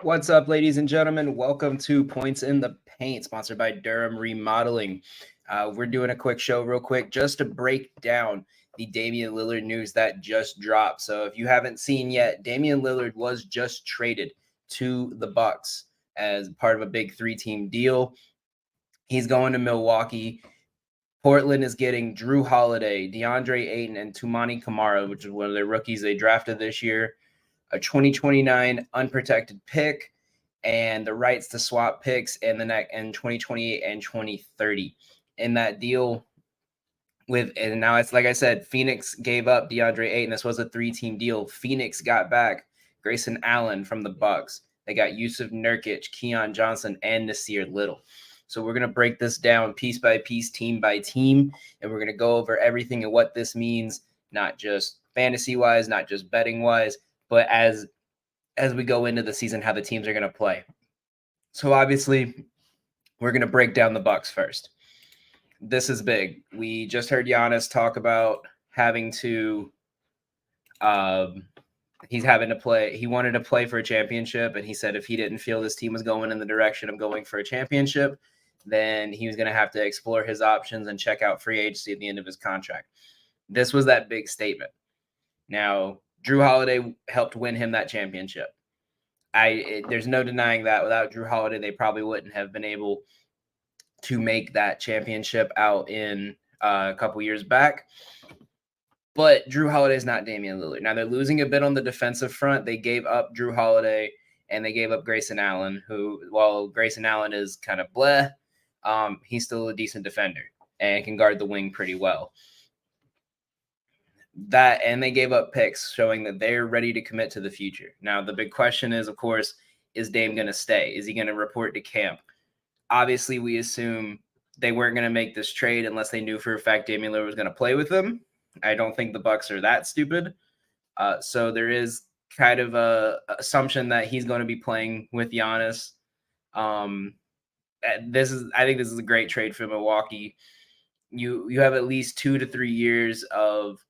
What's up, ladies and gentlemen? Welcome to Points in the Paint, sponsored by Durham Remodeling. We're doing a quick show real quick just to break down the Damien Lillard news that just dropped. So if you haven't seen yet, Damien Lillard was just traded to the Bucks as part of a big three-team deal. He's going to Milwaukee. Portland is getting Drew Holiday, DeAndre Ayton, and Toumani Camara, which is one of their rookies they drafted this year, a 2029 unprotected pick, and the rights to swap picks in 2028 and 2030. In that deal and now it's like I said, Phoenix gave up DeAndre Ayton. This was a 3-team deal. Phoenix got back Grayson Allen from the Bucks. They got Yusuf Nurkic, Keon Johnson, and Nasir Little. So we're going to break this down piece by piece, team by team, and we're going to go over everything and what this means, not just fantasy-wise, not just betting-wise, but as we go into the season, how the teams are going to play. So obviously, we're going to break down the Bucks first. This is big. We just heard Giannis talk about having to he's having to play. He wanted to play for a championship, and he said if he didn't feel this team was going in the direction of going for a championship, then he was going to have to explore his options and check out free agency at the end of his contract. This was that big statement. Now, Drew Holiday helped win him that championship. There's no denying that without Drew Holiday, they probably wouldn't have been able to make that championship out in a couple years back. But Drew Holiday is not Damian Lillard. Now, they're losing a bit on the defensive front. They gave up Drew Holiday and they gave up Grayson Allen, who, while Grayson Allen is kind of bleh, he's still a decent defender and can guard the wing pretty well. And they gave up picks showing that they're ready to commit to the future. Now, the big question is, of course, is Dame going to stay? Is he going to report to camp? Obviously, we assume they weren't going to make this trade unless they knew for a fact Damian Lillard was going to play with them. I don't think the Bucks are that stupid. So there is kind of a assumption that he's going to be playing with Giannis. I think this is a great trade for Milwaukee. You have at least 2 to 3 years of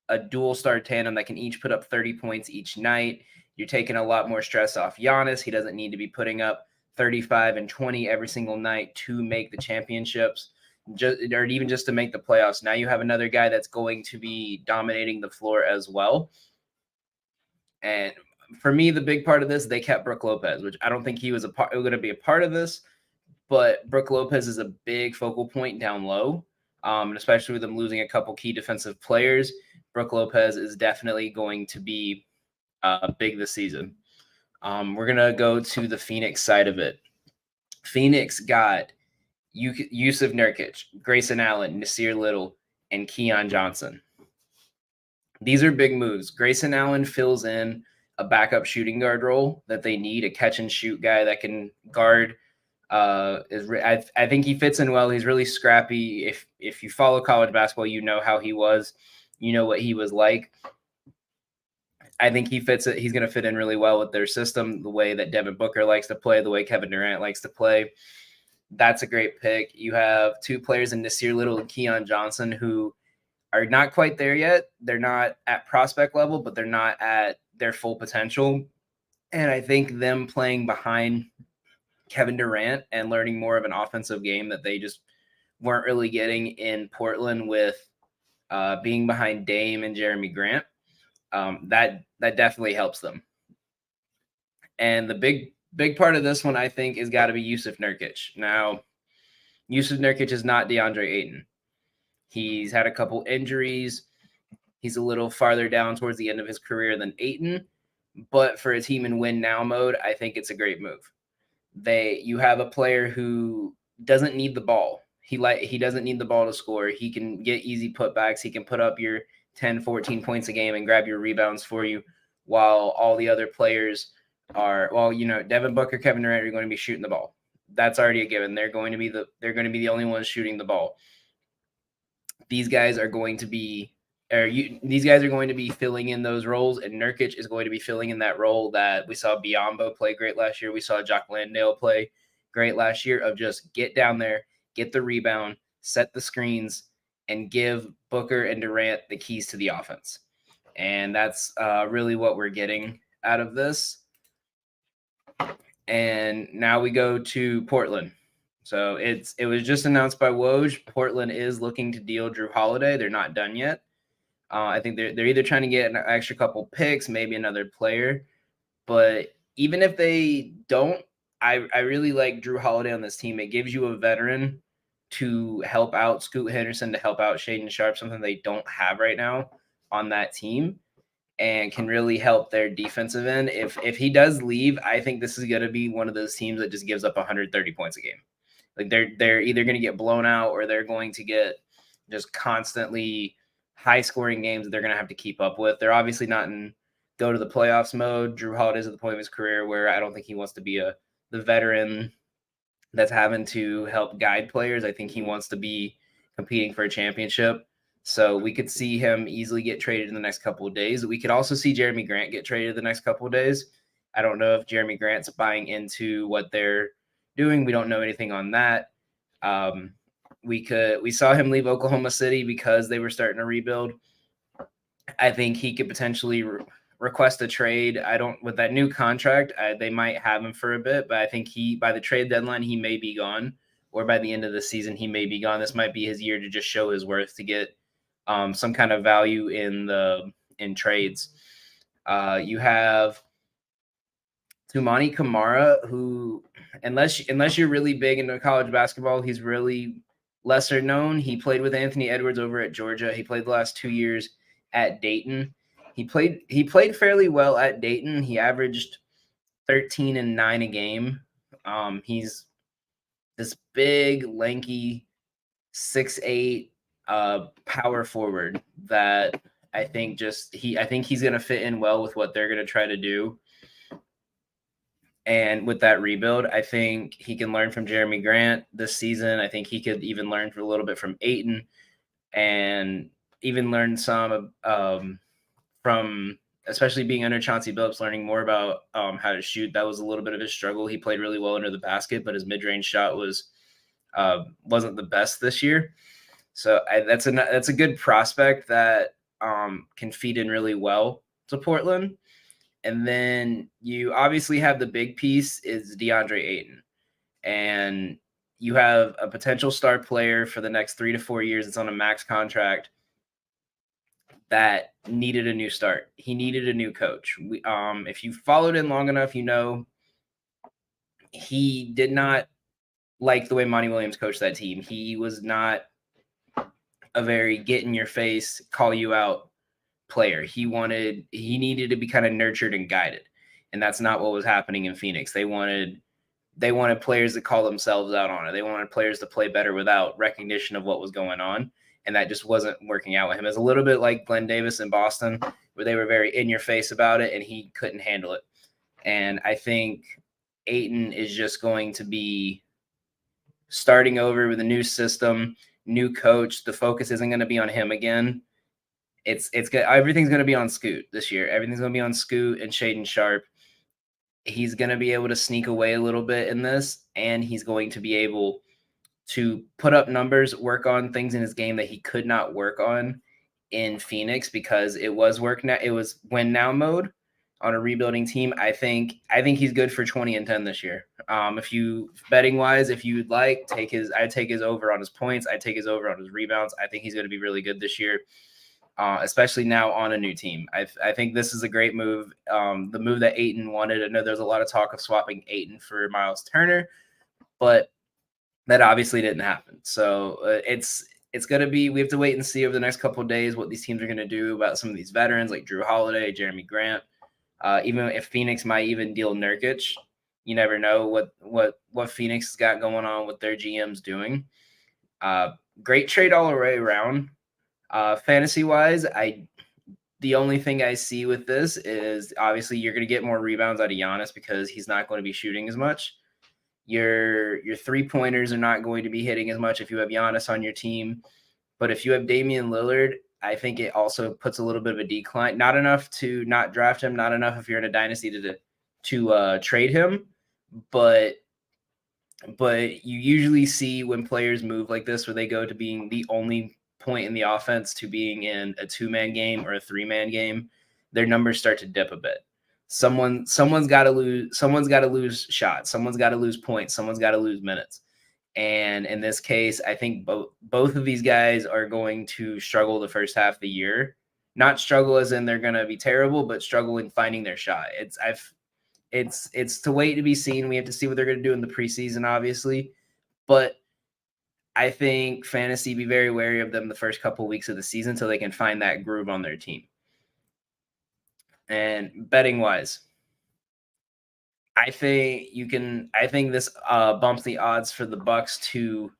a dual star tandem that can each put up 30 points each night. You're taking a lot more stress off Giannis. He doesn't need to be putting up 35 and 20 every single night to make the championships, or even just to make the playoffs. Now you have another guy that's going to be dominating the floor as well. And for me, the big part of this, they kept Brook Lopez, which I don't think he was going to be a part of this, but Brook Lopez is a big focal point down low, and especially with them losing a couple key defensive players. Brook Lopez is definitely going to be big this season. We're going to go to the Phoenix side of it. Phoenix got Yusuf Nurkic, Grayson Allen, Nasir Little, and Keon Johnson. These are big moves. Grayson Allen fills in a backup shooting guard role that they need, a catch and shoot guy that can guard. I think he fits in well. He's really scrappy. If you follow college basketball, you know how he was. You know what he was like. I think he fits it. He's going to fit in really well with their system, the way that Devin Booker likes to play, the way Kevin Durant likes to play. That's a great pick. You have 2 players in Nasir Little and Keon Johnson who are not quite there yet. They're not at prospect level, but they're not at their full potential. And I think them playing behind Kevin Durant and learning more of an offensive game that they just weren't really getting in Portland with being behind Dame and Jeremy Grant, that definitely helps them. And the big part of this one, I think, is got to be Yusuf Nurkic. Now, Yusuf Nurkic is not DeAndre Ayton. He's had a couple injuries. He's a little farther down towards the end of his career than Ayton. But for a team in win now mode, I think it's a great move. You have a player who doesn't need the ball. He doesn't need the ball to score. He can get easy putbacks. He can put up your 10, 14 points a game and grab your rebounds for you, while all the other players are, Devin Booker, Kevin Durant are going to be shooting the ball. That's already a given. They're going to be the only ones shooting the ball. These guys are going to be filling in those roles, and Nurkic is going to be filling in that role that we saw Biyombo play great last year. We saw Jock Landale play great last year, of just get down there, get the rebound, set the screens, and give Booker and Durant the keys to the offense. And that's really what we're getting out of this. And now we go to Portland. So it was just announced by Woj. Portland is looking to deal Drew Holiday. They're not done yet. I think they're either trying to get an extra couple picks, maybe another player. But even if they don't, I really like Drew Holiday on this team. It gives you a veteran to help out Scoot Henderson, to help out Shaden Sharp, something they don't have right now on that team, and can really help their defensive end. If he does leave, I think this is going to be one of those teams that just gives up 130 points a game. Like they're either going to get blown out or they're going to get just constantly high scoring games that they're going to have to keep up with. They're obviously not in go to the playoffs mode. Drew Holiday's at the point of his career where I don't think he wants to be the veteran that's having to help guide players. I think he wants to be competing for a championship. So we could see him easily get traded in the next couple of days. We could also see Jeremy Grant get traded the next couple of days. I don't know if Jeremy Grant's buying into what they're doing. We don't know anything on that. We saw him leave Oklahoma City because they were starting to rebuild. I think he could potentially request a trade. I don't with that new contract. They might have him for a bit, but I think by the trade deadline he may be gone, or by the end of the season he may be gone. This might be his year to just show his worth, to get some kind of value in trades. You have Toumani Camara, who unless you're really big into college basketball, he's really lesser known. He played with Anthony Edwards over at Georgia. He played the last 2 years at Dayton. He played fairly well at Dayton. He averaged 13 and 9 a game. He's this big, lanky, 6'8" power forward that I think he's going to fit in well with what they're going to try to do. And with that rebuild, I think he can learn from Jeremy Grant this season. I think he could even learn a little bit from Ayton, and even learn some from, especially being under Chauncey Billups, learning more about how to shoot. That was a little bit of his struggle. He played really well under the basket, but his mid-range shot wasn't the best this year. So that's a good prospect that can feed in really well to Portland. And then you obviously have the big piece is DeAndre Ayton. And you have a potential star player for the next 3 to 4 years. It's on a max contract that needed a new start. He needed a new coach. If you followed in long enough, you know he did not like the way Monty Williams coached that team. He was not a very get in your face, call you out player. He needed to be kind of nurtured and guided, and that's not what was happening in Phoenix. They wanted players to call themselves out on it. They wanted players to play better without recognition of what was going on, and that just wasn't working out with him. It's a little bit like Glenn Davis in Boston, where they were very in your face about it and he couldn't handle it. And I think Ayton is just going to be starting over with a new system, new coach. The focus isn't going to be on him again. It's good. Everything's going to be on Scoot this year. Everything's going to be on Scoot and Shaden Sharp. He's going to be able to sneak away a little bit in this, and he's going to be able to put up numbers, work on things in his game that he could not work on in Phoenix because it was win now mode on a rebuilding team. I think he's good for 20 and 10 this year. If you betting wise, if you'd like, I'd take his over on his points. I'd take his over on his rebounds. I think he's going to be really good this year. Especially now on a new team. I think this is a great move. The move that Ayton wanted. I know there's a lot of talk of swapping Ayton for Miles Turner, but that obviously didn't happen. So it's going to be, we have to wait and see over the next couple of days what these teams are going to do about some of these veterans like Drew Holiday, Jeremy Grant. Even if Phoenix might even deal Nurkic, you never know what Phoenix has got going on with their GMs doing. Great trade all the way around. Fantasy wise, the only thing I see with this is obviously you're going to get more rebounds out of Giannis because he's not going to be shooting as much. Your 3-pointers are not going to be hitting as much if you have Giannis on your team. But if you have Damien Lillard, I think it also puts a little bit of a decline. Not enough to not draft him, not enough if you're in a dynasty to trade him, but you usually see when players move like this where they go to being the only point in the offense to being in a 2-man game or a 3-man game, their numbers start to dip a bit. someone's got to lose shots, someone's got to lose points, someone's got to lose minutes. And in this case, I think both of these guys are going to struggle the first half of the year. Not struggle as in they're going to be terrible, but struggling finding their shot. It's to wait to be seen. We have to see what they're going to do in the preseason, obviously. But I think fantasy, be very wary of them the first couple of weeks of the season until they can find that groove on their team. And betting wise, I think this bumps the odds for the Bucks to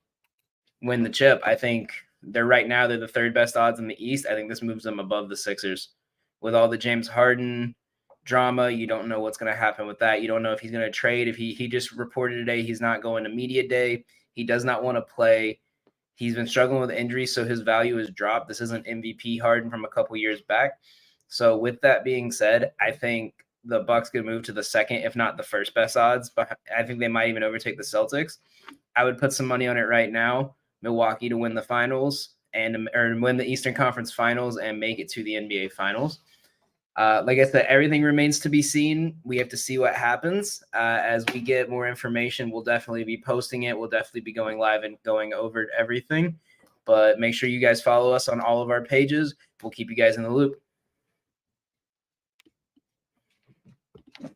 win the chip. I think they're the third best odds in the East. I think this moves them above the Sixers. With all the James Harden drama, you don't know what's going to happen with that. You don't know if he's going to trade. If he just reported today he's not going to media day. He does not want to play. He's been struggling with injuries, so his value has dropped. This isn't MVP Harden from a couple years back. So with that being said, I think the Bucks could move to the second, if not the first best odds. But I think they might even overtake the Celtics. I would put some money on it right now. Milwaukee to win the finals or win the Eastern Conference Finals and make it to the NBA Finals. Like I said, everything remains to be seen. We have to see what happens. As we get more information, we'll definitely be posting it. We'll definitely be going live and going over everything. But make sure you guys follow us on all of our pages. We'll keep you guys in the loop.